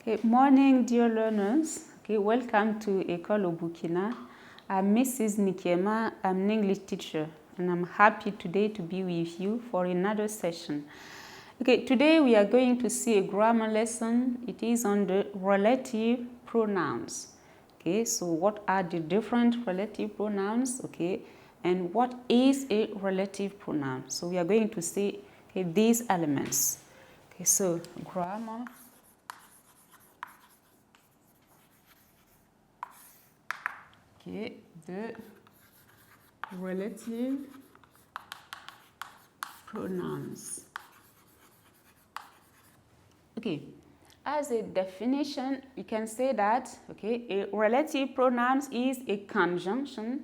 Okay, morning, dear learners. Okay, welcome to École au Burkina. I'm Mrs. Nikema. I'm an English teacher, and I'm happy today to be with you for another session. Okay, today we are going to see a grammar lesson. It is on the relative pronouns. Okay, so what are the different relative pronouns? Okay, and what is a relative pronoun? So we are going to see these elements. Okay, so grammar. Okay, the relative pronouns. Okay, as a definition, we can say that a relative pronoun is a conjunction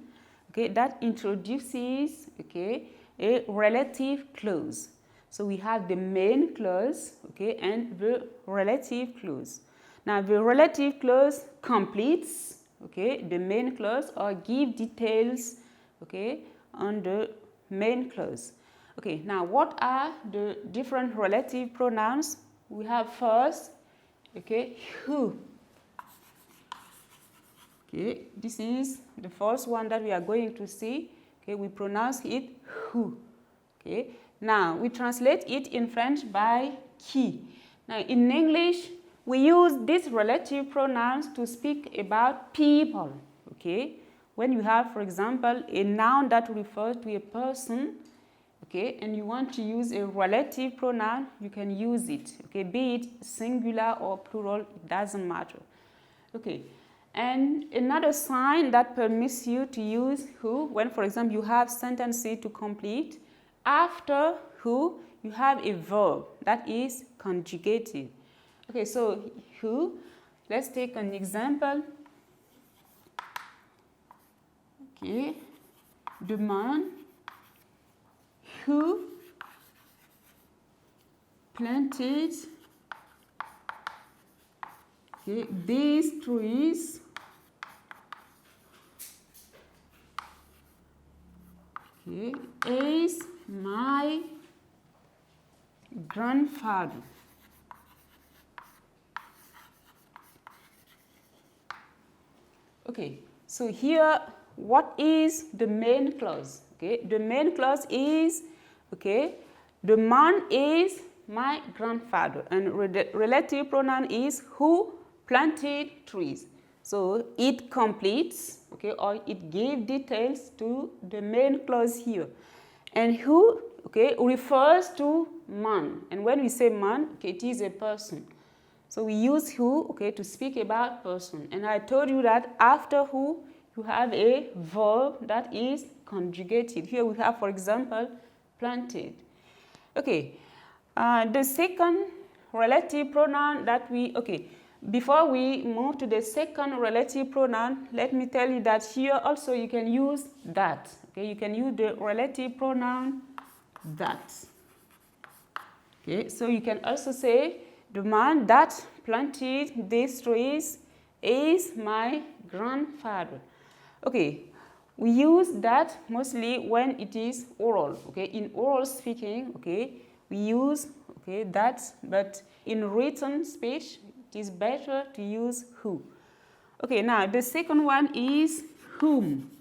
that introduces a relative clause. So we have the main clause and the relative clause. Now the relative clause completes the main clause or give details on the main clause. Okay, now what are the different relative pronouns? We have first who. Okay, this is the first one that we are going to see. Okay, we pronounce it who. Okay, now we translate it in French by qui. Now in English, we use these relative pronouns to speak about people. Okay, when you have, for example, a noun that refers to a person, and you want to use a relative pronoun, you can use it. Okay, be it singular or plural, it doesn't matter. Okay, and another sign that permits you to use who, when, for example, you have sentences to complete, after who, you have a verb that is conjugated. Okay, so who, let's take an example. Okay, the man who planted these trees is my grandfather. Okay, so here, what is the main clause? Okay, the main clause is, the man is my grandfather, and relative pronoun is who planted trees. So it completes, or it gives details to the main clause here. And who, refers to man. And when we say man, it is a person. So we use who, to speak about person. And I told you that after who, you have a verb that is conjugated. Here we have, for example, planted. Okay, the second relative pronoun that before we move to the second relative pronoun, let me tell you that here also you can use that. Okay, you can use the relative pronoun that. Okay, so you can also say, the man that planted these trees is my grandfather. Okay, we use that mostly when it is oral. Okay, in oral speaking, we use that, but in written speech, it is better to use who. Okay, now the second one is whom.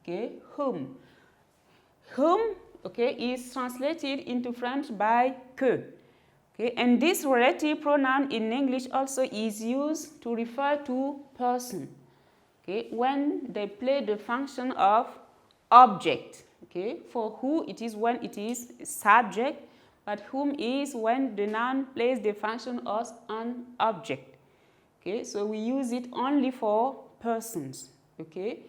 Okay, whom. Whom, is translated into French by que. Okay, and this relative pronoun in English also is used to refer to person. Okay, when they play the function of object. Okay, for who it is when it is subject, but whom is when the noun plays the function of an object. Okay, so we use it only for persons. Okay,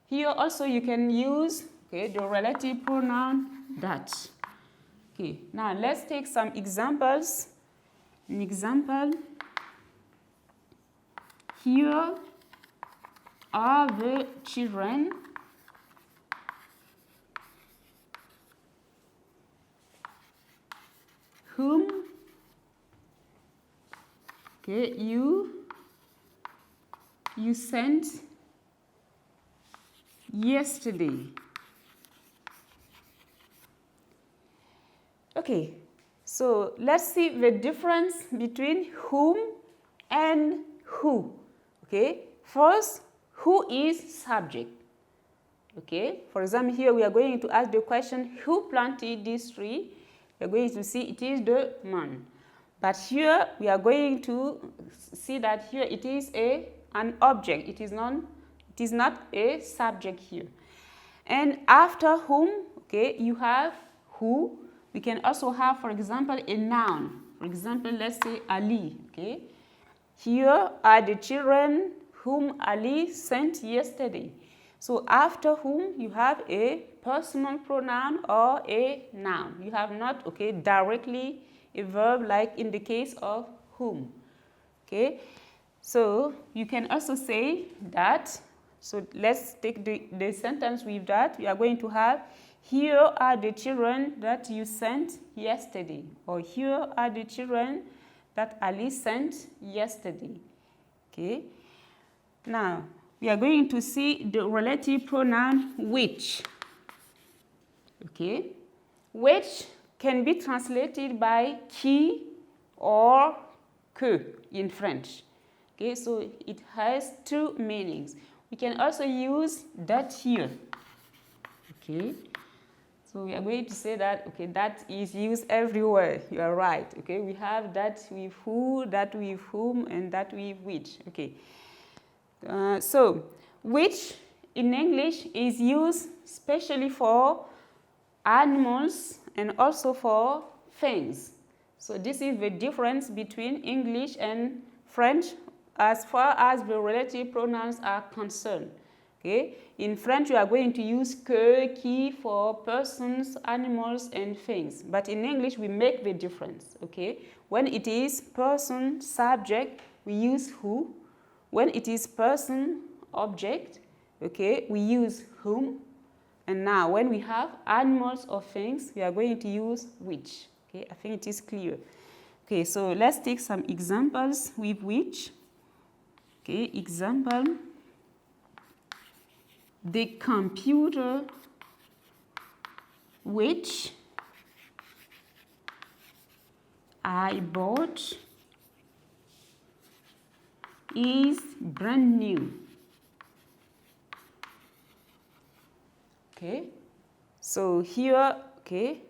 here also you can use the relative pronoun that. Okay, now let's take some examples. An example, here are the children whom you sent yesterday. Okay, So let's see the difference between whom and who. Okay, first, who is subject? Okay, for example, here we are going to ask the question, who planted this tree? We are going to see it is the man. But here we are going to see that here it is an object. It is not a subject here. And after whom, okay, you have who. We can also have, for example, a noun. For example, let's say Ali. Okay, here are the children whom Ali sent yesterday. So after whom you have a personal pronoun or a noun. You have not, okay, directly a verb like in the case of whom. Okay, so you can also say that. So let's take the sentence with that. We are going to have, here are the children that you sent yesterday, or here are the children that Ali sent yesterday. Okay, now we are going to see the relative pronoun which. Okay, which can be translated by qui or que in French. Okay, so it has two meanings. We can also use that here. Okay, so we are going to say that, okay, that is used everywhere. You are right. Okay, we have that with who, that with whom, and that with which. Okay, so which in English is used especially for animals and also for things. So this is the difference between English and French as far as the relative pronouns are concerned. Okay? In French, you are going to use que, qui for persons, animals, and things. But in English, we make the difference. Okay? When it is person, subject, we use who. When it is person, object, okay, we use whom. And now, when we have animals or things, we are going to use which. Okay, I think it is clear. Okay, so let's take some examples with which. Okay, example. The computer which I bought is brand new. Okay, so here, okay,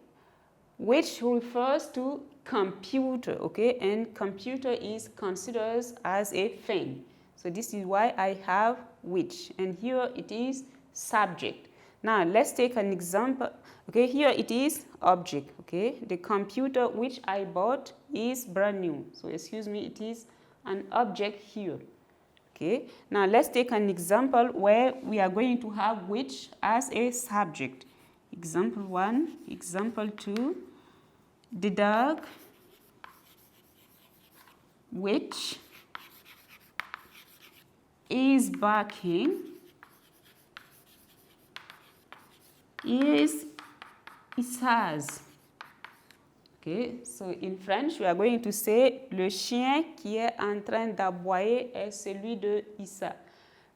which refers to computer, okay, and computer is considered as a thing. So this is why I have which, and here it is subject. Now let's take an example. Okay, here it is object. Okay, the computer which I bought is brand new. So excuse me, it is an object here. Okay, now let's take an example where we are going to have which as a subject. Example 1, example 2, the dog which is barking is Issa's. Okay, so in French, we are going to say le chien qui est en train d'aboyer est celui de Issa.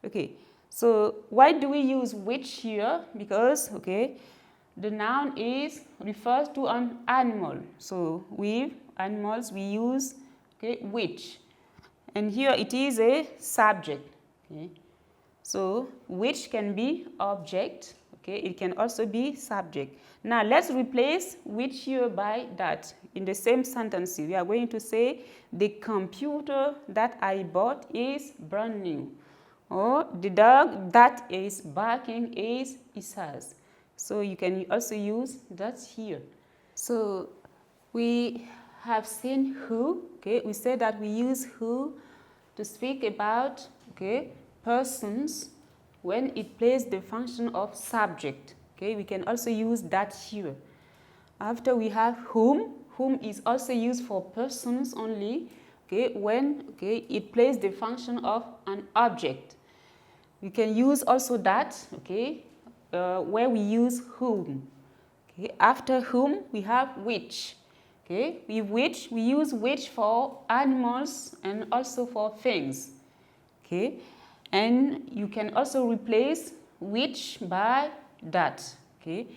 Okay, so why do we use which here? Because, okay, the noun refers to an animal. So with animals, we use, okay, which. And here it is a subject. Okay, so which can be object. Okay, it can also be subject. Now let's replace which here by that. In the same sentence, we are going to say the computer that I bought is brand new. Or the dog that is barking is Issa's. So you can also use that here. So we have seen who. Okay, we said that we use who to speak about, okay, persons when it plays the function of subject. Okay, we can also use that here. After we have whom is also used for persons only, okay, when, okay, it plays the function of an object. We can use also that, okay, where we use whom. Okay, after whom we have which. Okay, with which we use which for animals and also for things. Okay, and you can also replace which by that. Okay,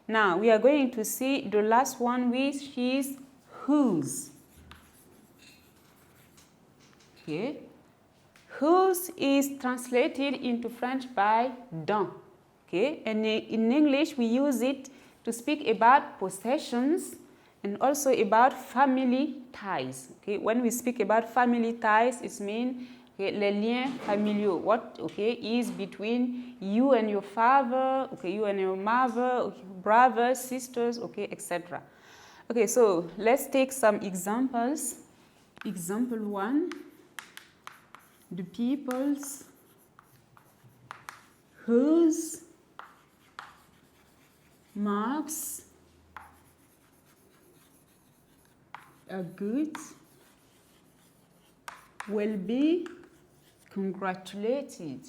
now we are going to see the last one, which is whose. Okay. Whose is translated into French by dont. Okay. And in English, we use it to speak about possessions and also about family ties. Okay. When we speak about family ties, it means les liens familiaux. What is between you and your father, you and your mother, brothers, sisters, etc. Okay, so let's take some examples. Example 1. The peoples whose marks are good will be congratulated.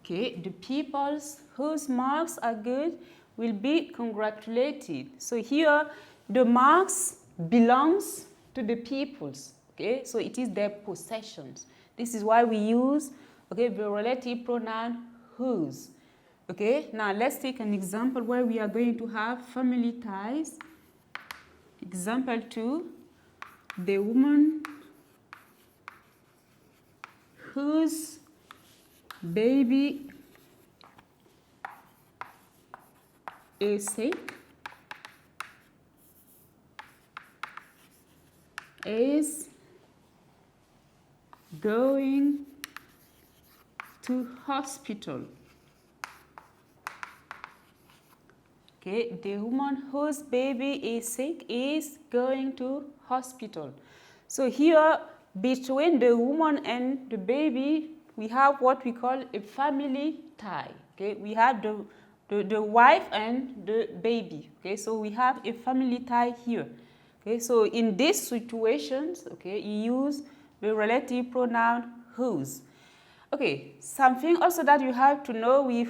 Okay, the peoples whose marks are good will be congratulated. So here, the marks belongs to the peoples. Okay, so it is their possessions. This is why we use the relative pronoun whose. Okay, now let's take an example where we are going to have family ties. Example 2, the woman whose baby is sick is going to hospital. Okay, the woman whose baby is sick is going to hospital. So here, between the woman and the baby, we have what we call a family tie. Okay, we have the wife and the baby. Okay, so we have a family tie here. Okay, so in these situations, you use the relative pronoun whose. Okay, something also that you have to know with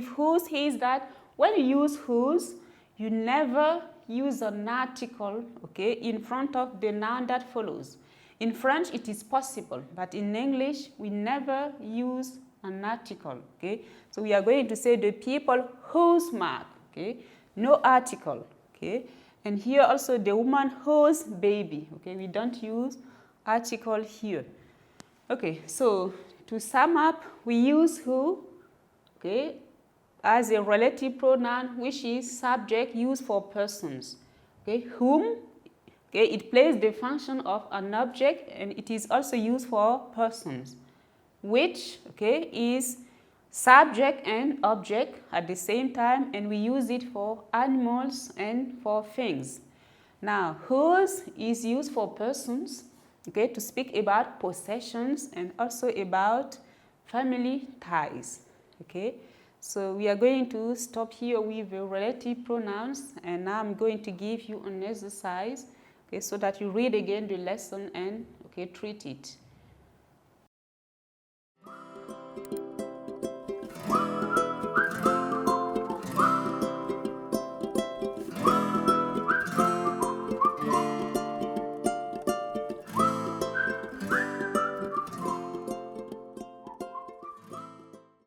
whose is that when you use whose, you never use an article, in front of the noun that follows. In French, it is possible, but in English, we never use an article, So we are going to say the people whose mark, No article, And here also the woman whose baby, We don't use article here. Okay, so to sum up, we use who, as a relative pronoun, which is subject used for persons. Whom, it plays the function of an object and it is also used for persons. Which, is subject and object at the same time, and we use it for animals and for things. Now, whose is used for persons, to speak about possessions and also about family ties. So we are going to stop here with the relative pronouns, and now I'm going to give you an exercise, so that you read again the lesson and treat it.